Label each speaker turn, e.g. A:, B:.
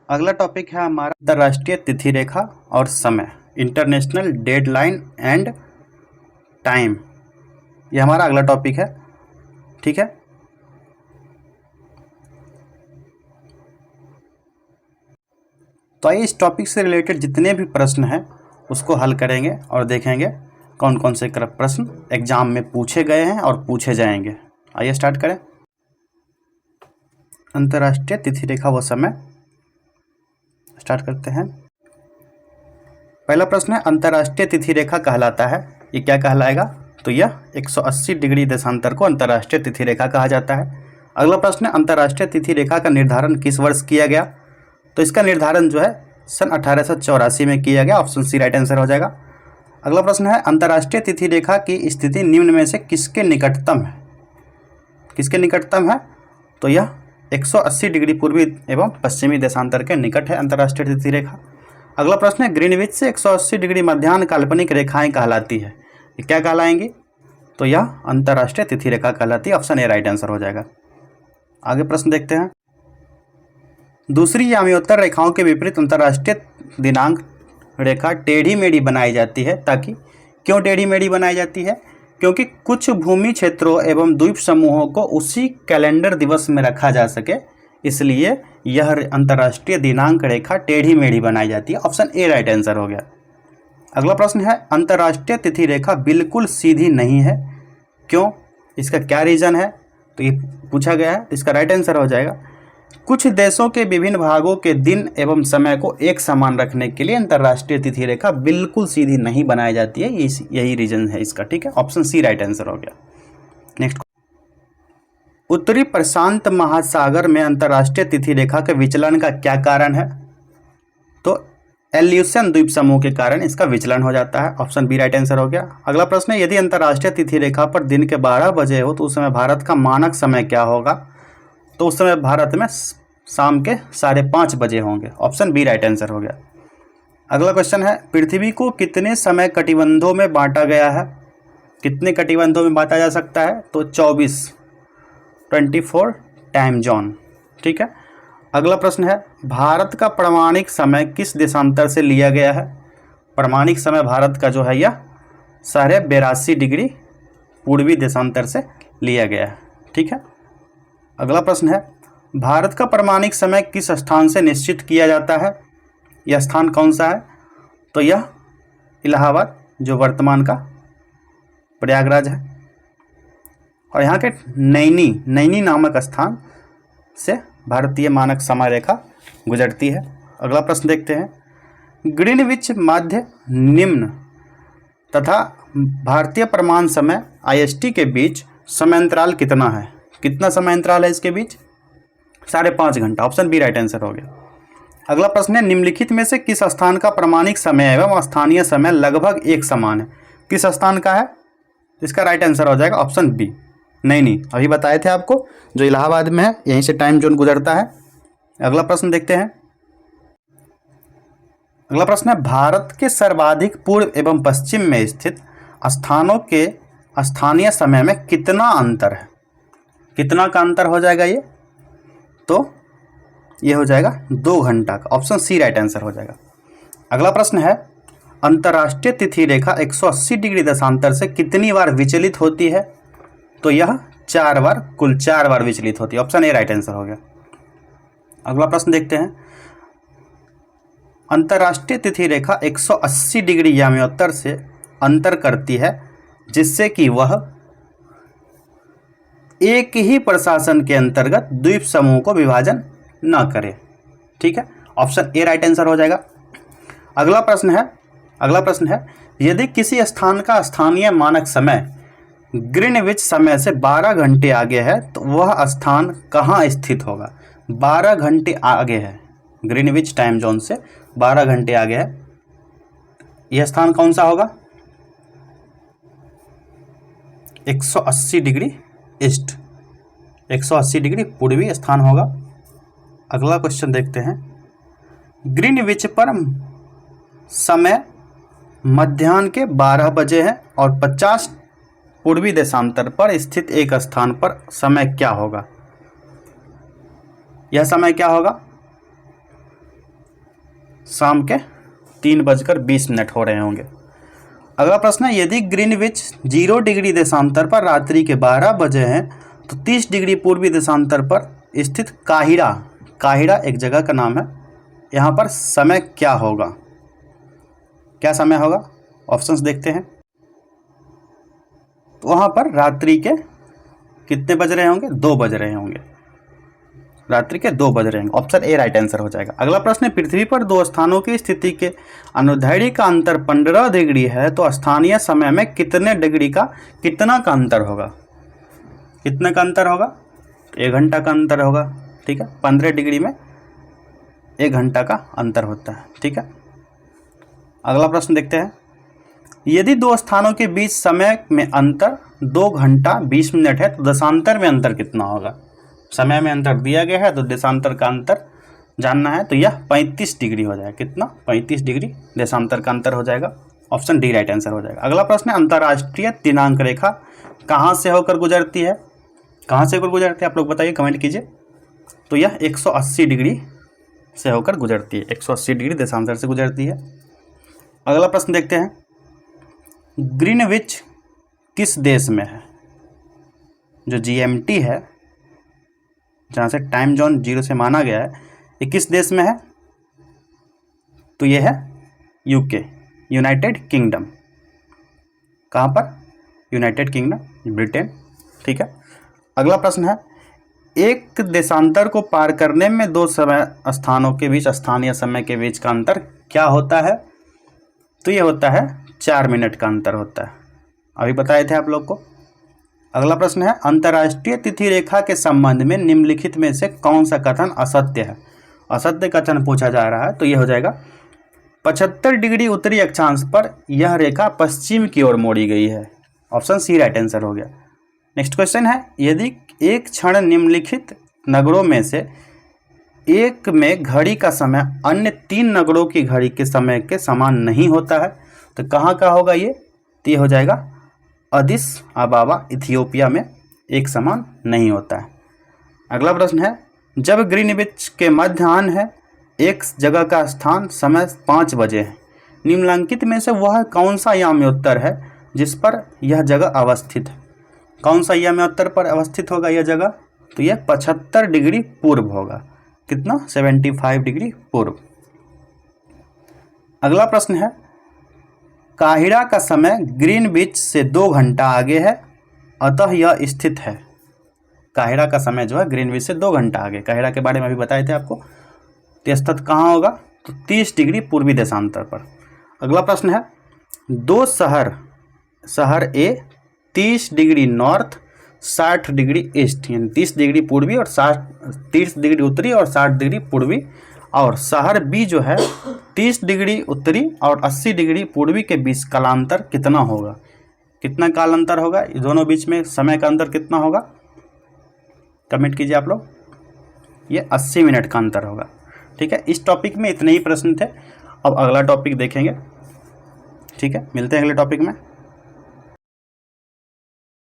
A: अगला टॉपिक है हमारा अंतर्राष्ट्रीय तिथि रेखा और समय, इंटरनेशनल डेडलाइन एंड टाइम। ये हमारा अगला टॉपिक है। ठीक है, तो आइए इस टॉपिक से रिलेटेड जितने भी प्रश्न हैं उसको हल करेंगे और देखेंगे कौन कौन से प्रश्न एग्जाम में पूछे गए हैं और पूछे जाएंगे। आइए स्टार्ट करें। अंतर्राष्ट्रीय तिथि रेखा व समय स्टार्ट करते हैं। पहला प्रश्न है, अंतर्राष्ट्रीय तिथि रेखा कहलाता है, ये क्या कहलाएगा? तो यह 180 डिग्री देशांतर को अंतर्राष्ट्रीय तिथि रेखा कहा जाता है। अगला प्रश्न है, अंतर्राष्ट्रीय तिथि रेखा का निर्धारण किस वर्ष किया गया? तो इसका निर्धारण जो है सन 1884 में किया गया। ऑप्शन सी राइट आंसर हो जाएगा। अगला प्रश्न है, अंतर्राष्ट्रीय तिथि रेखा की स्थिति निम्न में से किसके निकटतम है? किसके निकटतम है? तो यह 180 डिग्री पूर्वी एवं पश्चिमी देशांतर के निकट है अंतर्राष्ट्रीय तिथि रेखा। अगला प्रश्न है, ग्रीनविच से 180 डिग्री मध्याह्न काल्पनिक रेखाएं कहलाती है, ये क्या कहलाएंगी? तो यह अंतर्राष्ट्रीय तिथि रेखा कहलाती है। ऑप्शन ए राइट आंसर हो जाएगा। आगे प्रश्न देखते हैं। दूसरी यामियोत्तर रेखाओं के विपरीत अंतर्राष्ट्रीय दिनांक रेखा टेढ़ी मेढ़ी बनाई जाती है, ताकि क्यों टेढ़ी मेढ़ी बनाई जाती है? क्योंकि कुछ भूमि क्षेत्रों एवं द्वीप समूहों को उसी कैलेंडर दिवस में रखा जा सके, इसलिए यह अंतर्राष्ट्रीय दिनांक रेखा टेढ़ी मेढ़ी बनाई जाती है। ऑप्शन ए राइट आंसर हो गया। अगला प्रश्न है, अंतर्राष्ट्रीय तिथि रेखा बिल्कुल सीधी नहीं है, क्यों? इसका क्या रीज़न है? तो ये पूछा गया है, इसका राइट आंसर हो जाएगा। कुछ देशों के विभिन्न भागों के दिन एवं समय को एक समान रखने के लिए अंतर्राष्ट्रीय तिथि रेखा बिल्कुल सीधी नहीं बनाई जाती है, यही रीजन है इसका। ठीक है, ऑप्शन सी राइट आंसर हो गया। नेक्स्ट, उत्तरी प्रशांत महासागर में अंतर्राष्ट्रीय तिथि रेखा के विचलन का क्या कारण है? तो एल्यूशन द्वीप समूह के कारण इसका विचलन हो जाता है। ऑप्शन बी राइट आंसर हो गया। अगला प्रश्न है, यदि अंतर्राष्ट्रीय तिथि रेखा पर दिन के 12 बजे हो तो उस समय भारत का मानक समय क्या होगा? तो उस समय भारत में शाम के 5:30 बजे होंगे। ऑप्शन बी राइट आंसर हो गया। अगला क्वेश्चन है, पृथ्वी को कितने समय कटिबंधों में बांटा गया है? कितने कटिबंधों में बांटा जा सकता है? तो 24 टाइम जोन। ठीक है। अगला प्रश्न है, भारत का प्रमाणिक समय किस देशांतर से लिया गया है? प्रमाणिक समय भारत का जो है यह 82.5 डिग्री पूर्वी देशांतर से लिया गया है। ठीक है। अगला प्रश्न है, भारत का प्रमाणिक समय किस स्थान से निश्चित किया जाता है? यह स्थान कौन सा है? तो यह इलाहाबाद, जो वर्तमान का प्रयागराज है, और यहाँ के नैनी नामक स्थान से भारतीय मानक समय रेखा गुजरती है। अगला प्रश्न देखते हैं, ग्रीनविच मध्य निम्न तथा भारतीय प्रमाण समय IST के बीच समयांतराल कितना है? कितना समयांतराल है इसके बीच? 5.5 घंटा। ऑप्शन बी राइट आंसर हो गया। अगला प्रश्न है, निम्नलिखित में से किस स्थान का प्रमाणिक समय एवं स्थानीय समय लगभग एक समान है? किस स्थान का है? इसका राइट आंसर हो जाएगा ऑप्शन बी, नहीं अभी बताए थे आपको, जो इलाहाबाद में है, यहीं से टाइम जोन गुजरता है। अगला प्रश्न देखते हैं। अगला प्रश्न है, भारत के सर्वाधिक पूर्व एवं पश्चिम में स्थित स्थानों के स्थानीय समय में कितना अंतर है? कितना का अंतर हो जाएगा ये? तो ये हो जाएगा 2 घंटा का। ऑप्शन सी राइट आंसर हो जाएगा। अगला प्रश्न है, अंतर्राष्ट्रीय तिथि रेखा 180 डिग्री देशांतर से कितनी बार विचलित होती है? तो यह 4 बार, कुल 4 बार विचलित होती है। ऑप्शन ए राइट आंसर हो गया। अगला प्रश्न देखते हैं, अंतर्राष्ट्रीय तिथि रेखा 180 डिग्री यामियोत्तर से अंतर करती है, जिससे कि वह एक ही प्रशासन के अंतर्गत द्वीप समूह को विभाजन न करे। ठीक है, ऑप्शन ए राइट आंसर हो जाएगा। अगला प्रश्न है, यदि किसी स्थान का स्थानीय मानक समय ग्रीनविच समय से 12 घंटे आगे है तो वह स्थान कहाँ स्थित होगा? 12 घंटे आगे है, ग्रीनविच टाइम जोन से 12 घंटे आगे है, यह स्थान कौन सा होगा? 180 डिग्री ईस्ट, 180 डिग्री पूर्वी स्थान होगा। अगला क्वेश्चन देखते हैं, ग्रीनविच पर समय मध्याह्न के 12 बजे है और 50 पूर्वी देशांतर पर स्थित एक स्थान पर समय क्या होगा? यह समय क्या होगा? शाम के 3:20 हो रहे होंगे। अगला प्रश्न है, यदि ग्रीनविच 0 डिग्री देशांतर पर रात्रि के 12 बजे हैं तो 30 डिग्री पूर्वी देशांतर पर स्थित काहिरा, काहिरा एक जगह का नाम है, यहाँ पर समय क्या होगा? क्या समय होगा? ऑप्शंस देखते हैं। तो वहाँ पर रात्रि के कितने बज रहे होंगे? 2 बज रहे होंगे, रात्रि के 2 बज रहे होंगे। ऑप्शन ए राइट आंसर हो जाएगा। अगला प्रश्न है, पृथ्वी पर दो स्थानों की स्थिति के अनुदैर्ध्य का अंतर 15 डिग्री है तो स्थानीय समय में कितने डिग्री का कितना का अंतर होगा? कितने का अंतर होगा? 1 घंटा का अंतर होगा। ठीक है, 15 डिग्री में 1 घंटा का अंतर होता है। ठीक है, अगला प्रश्न देखते हैं, यदि दो स्थानों के बीच समय में अंतर 2 घंटा 20 मिनट है तो देशांतर में अंतर कितना होगा? समय में अंतर दिया गया है तो देशांतर का अंतर जानना है, तो यह 35 डिग्री हो जाएगा। कितना? 35 डिग्री देशांतर का अंतर हो जाएगा। ऑप्शन डी राइट आंसर हो जाएगा। अगला प्रश्न है, अंतर्राष्ट्रीय दिनांक रेखा कहाँ से होकर गुजरती है? कहाँ से होकर गुजरती है आप लोग बताइए, कमेंट कीजिए। तो यह 180 डिग्री से होकर गुजरती है, 180 डिग्री देशांतर से गुजरती है। अगला प्रश्न देखते हैं, ग्रीनविच किस देश में है? जो GMT है, जहाँ से टाइम जोन 0 से माना गया है, ये किस देश में है? तो ये है UK, यूनाइटेड किंगडम। कहाँ पर? United kingdom, Britain. ठीक है, अगला प्रश्न है, एक देशांतर को पार करने में दो समय स्थानों के बीच स्थानीय समय के बीच का अंतर क्या होता है? तो ये होता है 4 मिनट का अंतर होता है, अभी बताए थे आप लोग को। अगला प्रश्न है, अंतर्राष्ट्रीय तिथि रेखा के संबंध में निम्नलिखित में से कौन सा कथन असत्य है? असत्य कथन पूछा जा रहा है, तो यह हो जाएगा 75 डिग्री उत्तरी अक्षांश पर यह रेखा पश्चिम की ओर मोड़ी गई है। ऑप्शन सी राइट आंसर हो गया। नेक्स्ट क्वेश्चन है, यदि एक क्षण निम्नलिखित नगरों में से एक में घड़ी का समय अन्य 3 नगरों की घड़ी के समय के समान नहीं होता है तो कहाँ का होगा ये? तो ये हो जाएगा अदिस अबाबा, इथियोपिया में एक समान नहीं होता है। अगला प्रश्न है, जब ग्रीनविच के मध्याह्न है, एक जगह का स्थान समय 5 बजे है, निम्नलिखित में से वह कौन सा याम्योत्तर है जिस पर यह जगह अवस्थित है? कौन सा याम्योत्तर पर अवस्थित होगा यह जगह? तो यह 75 डिग्री पूर्व होगा। कितना? 75 डिग्री पूर्व। अगला प्रश्न है, काहिरा का समय ग्रीनविच से 2 घंटा आगे है अतः यह स्थित है। काहिरा का समय जो है ग्रीनविच से 2 घंटा आगे, काहिरा के बारे में अभी बताए थे आपको। तो स्थित कहाँ होगा? तो 30 डिग्री पूर्वी देशांतर पर। अगला प्रश्न है, दो शहर ए 30 डिग्री नॉर्थ 60 डिग्री ईस्ट, यानी 30 डिग्री पूर्वी और 30 डिग्री उत्तरी और 60 डिग्री पूर्वी, और शहर बी जो है 30 डिग्री उत्तरी और 80 डिग्री पूर्वी के बीच कालांतर कितना होगा? कितना कालांतर होगा? दोनों बीच में समय का अंतर कितना होगा? कमेंट कीजिए आप लोग। ये 80 मिनट का अंतर होगा। ठीक है, इस टॉपिक में इतने ही प्रश्न थे। अब अगला टॉपिक देखेंगे। ठीक है, मिलते हैं अगले टॉपिक में।